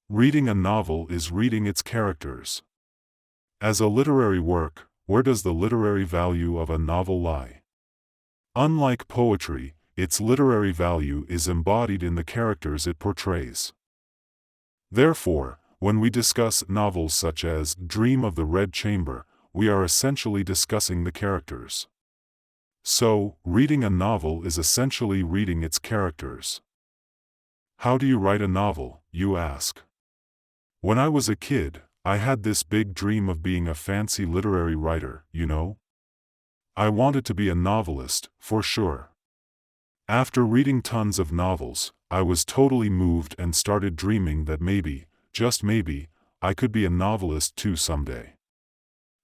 Reading a novel is reading its characters. As a literary work, where does the literary value of a novel lie? Unlike poetry, its literary value is embodied in the characters it portrays. Therefore, when we discuss novels such as Dream of the Red Chamber, we are essentially discussing the characters. So, reading a novel is essentially reading its characters. How do you write a novel, you ask? When I was a kid, I had this big dream of being a fancy literary writer, you know? I wanted to be a novelist, for sure. After reading tons of novels, I was totally moved and started dreaming that maybe, just maybe, I could be a novelist too someday.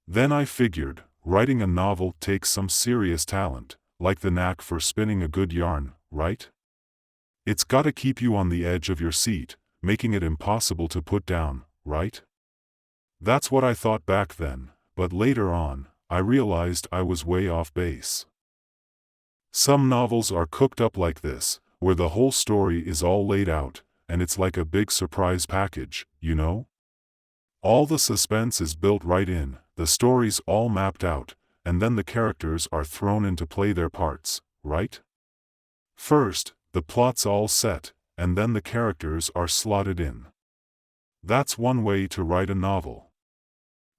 Then I figured, writing a novel takes some serious talent, like the knack for spinning a good yarn, right? It's gotta keep you on the edge of your seat, making it impossible to put down, right? That's what I thought back then, but later on, I realized I was way off base. Some novels are cooked up like this, where the whole story is all laid out, and it's like a big surprise package, you know? All the suspense is built right in, the story's all mapped out, and then the characters are thrown in to play their parts, right? First, the plot's all set, and then the characters are slotted in. That's one way to write a novel.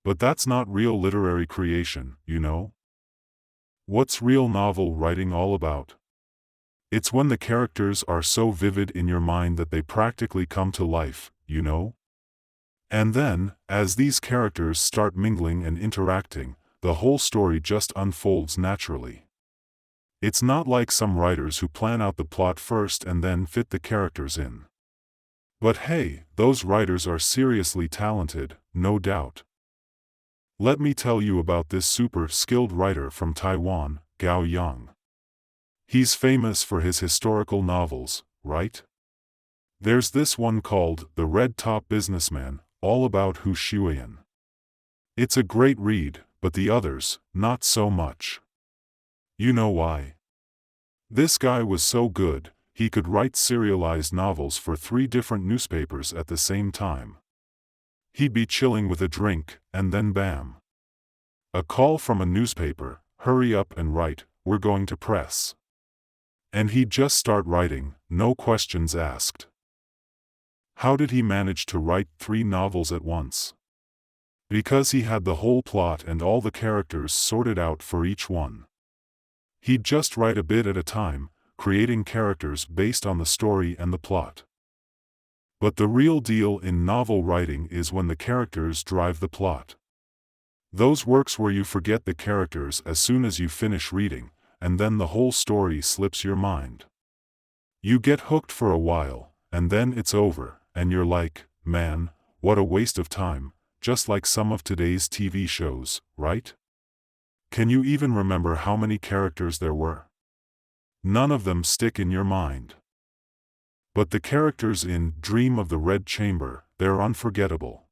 But that's not real literary creation, you know? What's real novel writing all about? It's when the characters are so vivid in your mind that they practically come to life, you know? And then, as these characters start mingling and interacting, the whole story just unfolds naturally. It's not like some writers who plan out the plot first and then fit the characters in. But hey, those writers are seriously talented, no doubt. Let me tell you about this super skilled writer from Taiwan, Gao Yang. He's famous for his historical novels, right? There's this one called The Red Top Businessman, all about Hu Shuyan. It's a great read, but the others, not so much. You know why? This guy was so good, he could write serialized novels for 3 different newspapers at the same time. He'd be chilling with a drink, and then bam. A call from a newspaper, hurry up and write, we're going to press. And he'd just start writing, no questions asked. How did he manage to write 3 novels at once? Because he had the whole plot and all the characters sorted out for each one. He'd just write a bit at a time, creating characters based on the story and the plot. But the real deal in novel writing is when the characters drive the plot. Those works where you forget the characters as soon as you finish reading, and then the whole story slips your mind. You get hooked for a while, and then it's over, and you're like, man, what a waste of time, just like some of today's TV shows, right? Can you even remember how many characters there were? None of them stick in your mind. But the characters in Dream of the Red Chamber, they're unforgettable.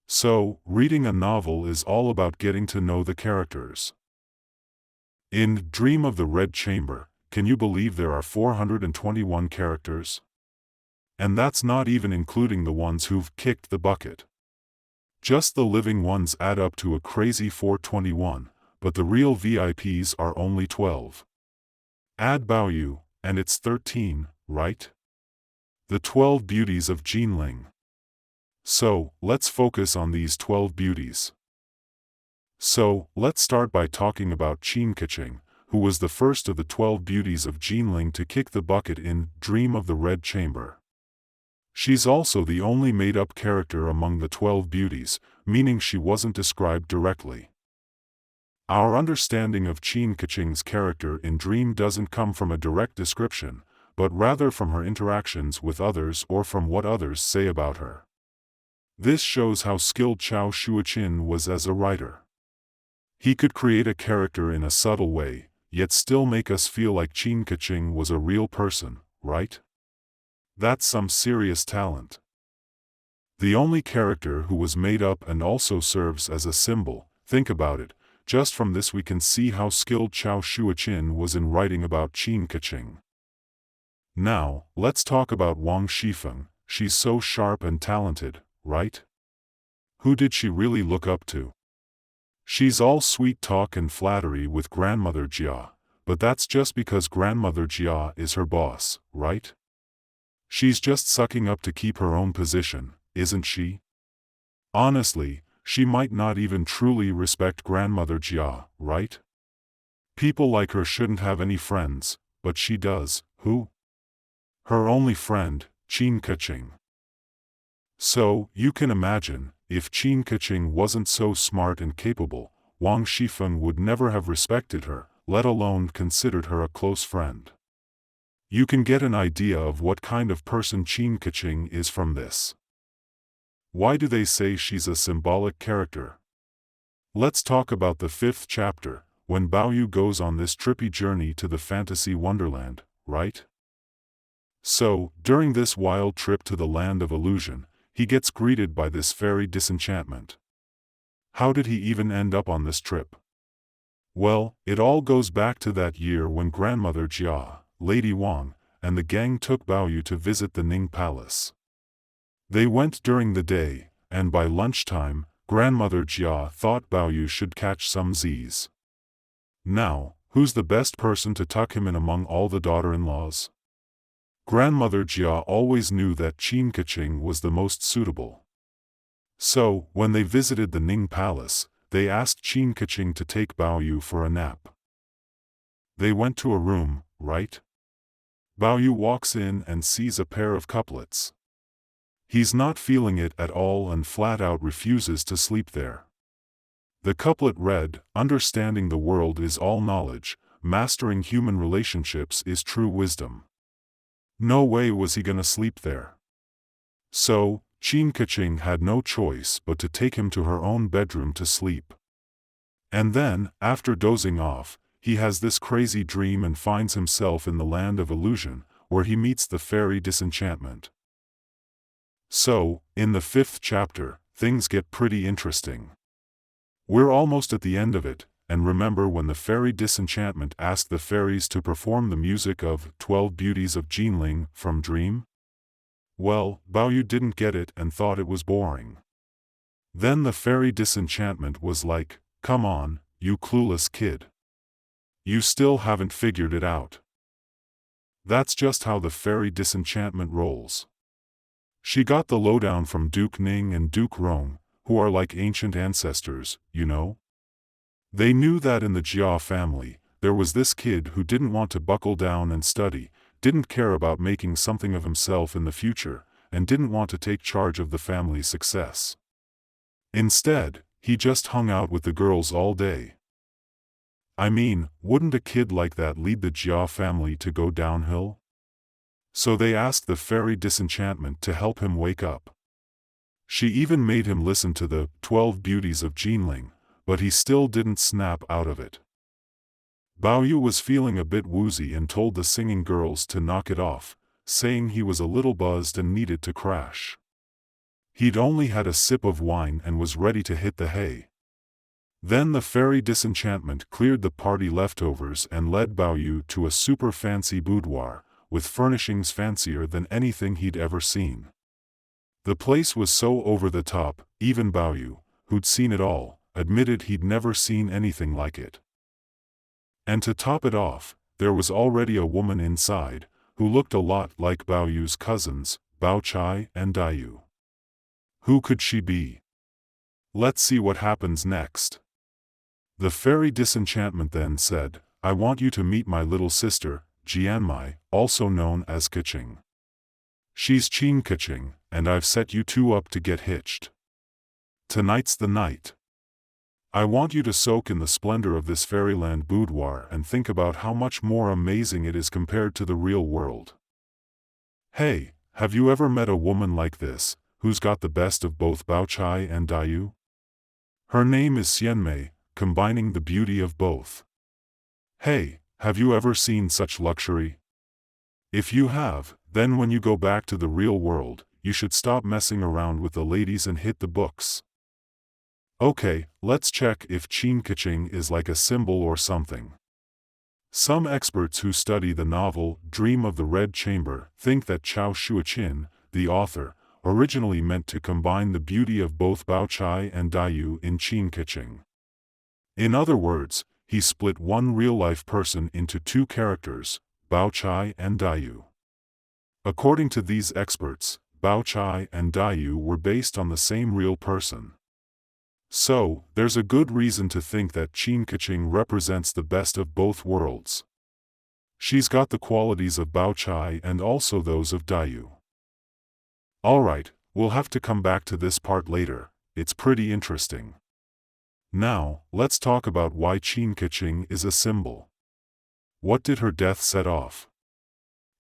So, reading a novel is all about getting to know the characters. In Dream of the Red Chamber, can you believe there are 421 characters? And that's not even including the ones who've kicked the bucket. Just the living ones add up to a crazy 421, but the real VIPs are only 12. Add Baoyu, and it's 13, right? The 12 Beauties of Jinling. So, let's focus on these 12 beauties. So, let's start by talking about Qin Keqing, who was the first of the 12 Beauties of Jinling to kick the bucket in Dream of the Red Chamber. She's also the only made-up character among the 12 beauties, meaning she wasn't described directly. Our understanding of Qin Keqing's character in Dream doesn't come from a direct description, but rather from her interactions with others or from what others say about her. This shows how skilled Chao Shuoqin was as a writer. He could create a character in a subtle way, yet still make us feel like Qin Keqing was a real person, right? That's some serious talent. The only character who was made up and also serves as a symbol, think about it, just from this we can see how skilled Chao Shuoqin was in writing about Qin Keqing. Now, let's talk about Wang Xifeng, she's so sharp and talented, right? Who did she really look up to? She's all sweet talk and flattery with Grandmother Jia, but that's just because Grandmother Jia is her boss, right? She's just sucking up to keep her own position, isn't she? Honestly, she might not even truly respect Grandmother Jia, right? People like her shouldn't have any friends, but she does. Who? Her only friend, Qin Keqing. So, you can imagine, if Qin Keqing wasn't so smart and capable, Wang Xifeng would never have respected her, let alone considered her a close friend. You can get an idea of what kind of person Qin Keqing is from this. Why do they say she's a symbolic character? Let's talk about the 5th chapter, when Baoyu goes on this trippy journey to the fantasy wonderland, right? So, during this wild trip to the land of illusion, he gets greeted by this fairy disenchantment. How did he even end up on this trip? Well, it all goes back to that year when Grandmother Jia, Lady Wang, and the gang took Baoyu to visit the Ning Palace. They went during the day, and by lunchtime, Grandmother Jia thought Baoyu should catch some Z's. Now, who's the best person to tuck him in among all the daughter-in-laws? Grandmother Jia always knew that Qin Keqing was the most suitable. So, when they visited the Ning Palace, they asked Qin Keqing to take Baoyu for a nap. They went to a room, right? Baoyu walks in and sees a pair of couplets. He's not feeling it at all and flat out refuses to sleep there. The couplet read, "Understanding the world is all knowledge, mastering human relationships is true wisdom." No way was he gonna sleep there. So, Qin Keqing had no choice but to take him to her own bedroom to sleep. And then, after dozing off, he has this crazy dream and finds himself in the land of illusion, where he meets the Fairy Disenchantment. So, in the 5th chapter, things get pretty interesting. We're almost at the end of it, and remember when the Fairy Disenchantment asked the fairies to perform the music of 12 Beauties of Jinling from Dream? Well, Baoyu didn't get it and thought it was boring. Then the Fairy Disenchantment was like, "Come on, you clueless kid. You still haven't figured it out." That's just how the Fairy Disenchantment rolls. She got the lowdown from Duke Ning and Duke Rong, who are like ancient ancestors, you know? They knew that in the Jia family, there was this kid who didn't want to buckle down and study, didn't care about making something of himself in the future, and didn't want to take charge of the family's success. Instead, he just hung out with the girls all day. I mean, wouldn't a kid like that lead the Jia family to go downhill? So they asked the Fairy Disenchantment to help him wake up. She even made him listen to the 12 Beauties of Jinling, but he still didn't snap out of it. Baoyu was feeling a bit woozy and told the singing girls to knock it off, saying he was a little buzzed and needed to crash. He'd only had a sip of wine and was ready to hit the hay. Then the Fairy Disenchantment cleared the party leftovers and led Baoyu to a super fancy boudoir, with furnishings fancier than anything he'd ever seen. The place was so over the top, even Baoyu, who'd seen it all, admitted he'd never seen anything like it. And to top it off, there was already a woman inside, who looked a lot like Baoyu's cousins, Baochai and Daiyu. Who could she be? Let's see what happens next. The Fairy Disenchantment then said, "I want you to meet my little sister, Jianmai, also known as Keqing. She's Qin Keqing, and I've set you two up to get hitched. Tonight's the night. I want you to soak in the splendor of this fairyland boudoir and think about how much more amazing it is compared to the real world. Hey, have you ever met a woman like this, who's got the best of both Baochai and Daiyu? Her name is Xianmei, combining the beauty of both. Hey, have you ever seen such luxury? If you have, then when you go back to the real world, you should stop messing around with the ladies and hit the books. Okay, let's check if Qin Keqing is like a symbol or something. Some experts who study the novel Dream of the Red Chamber think that Chao Shuoqin, the author, originally meant to combine the beauty of both Baochai and Daiyu in Qin Keqing. In other words, he split one real-life person into two characters, Baochai and Daiyu. According to these experts, Baochai and Daiyu were based on the same real person. So, there's a good reason to think that Qin Keqing represents the best of both worlds. She's got the qualities of Baochai and also those of Daiyu. Alright, we'll have to come back to this part later, it's pretty interesting. Now, let's talk about why Qin Keqing is a symbol. What did her death set off?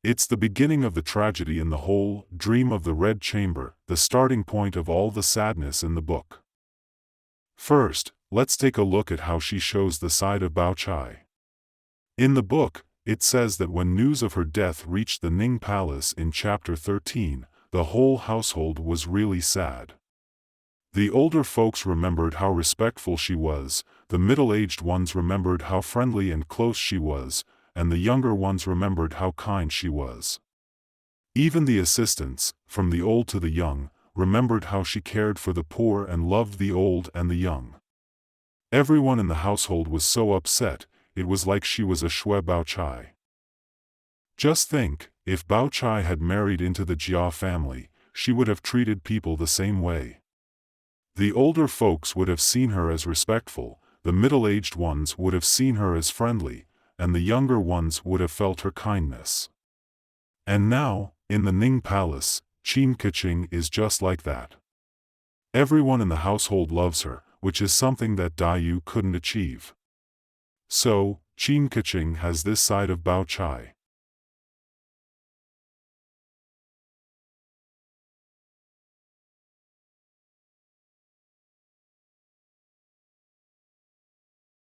It's the beginning of the tragedy in the whole dream of the Red Chamber, the starting point of all the sadness in the book. First, let's take a look at how she shows the side of Baochai. In the book, it says that when news of her death reached the Ning Palace in chapter 13, the whole household was really sad. The older folks remembered how respectful she was, the middle-aged ones remembered how friendly and close she was, and the younger ones remembered how kind she was. Even the assistants, from the old to the young, remembered how she cared for the poor and loved the old and the young. Everyone in the household was so upset, it was like she was a Shui Baochai. Just think, if Baochai had married into the Jia family, she would have treated people the same way. The older folks would have seen her as respectful, the middle-aged ones would have seen her as friendly, and the younger ones would have felt her kindness. And now, in the Ning Palace, Qin Keqing is just like that. Everyone in the household loves her, which is something that Daiyu couldn't achieve. So, Qin Keqing has this side of Baochai.